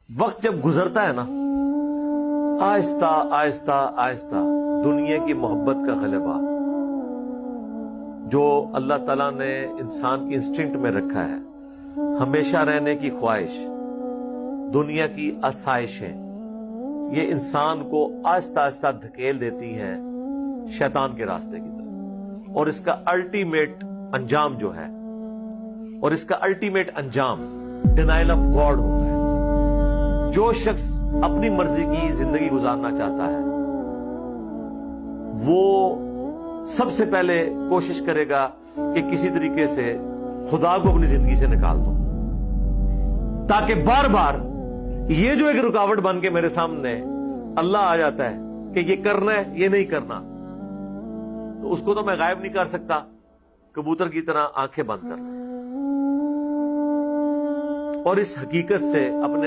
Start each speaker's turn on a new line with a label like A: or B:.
A: وقت جب گزرتا ہے نا، آہستہ آہستہ آہستہ دنیا کی محبت کا غلبہ جو اللہ تعالیٰ نے انسان کی انسٹنکٹ میں رکھا ہے، ہمیشہ رہنے کی خواہش، دنیا کی آسائشیں، یہ انسان کو آہستہ آہستہ دھکیل دیتی ہیں شیطان کے راستے کی طرف، اور اس کا الٹیمیٹ انجام جو ہے، اور اس کا الٹیمیٹ انجام ڈینائل آف گاڈ ہوتا ہے۔ جو شخص اپنی مرضی کی زندگی گزارنا چاہتا ہے وہ سب سے پہلے کوشش کرے گا کہ کسی طریقے سے خدا کو اپنی زندگی سے نکال دو، تاکہ بار بار یہ جو ایک رکاوٹ بن کے میرے سامنے اللہ آ جاتا ہے کہ یہ کرنا ہے، یہ نہیں کرنا، تو اس کو تو میں غائب نہیں کر سکتا، کبوتر کی طرح آنکھیں بند کر لیں اور اس حقیقت سے اپنے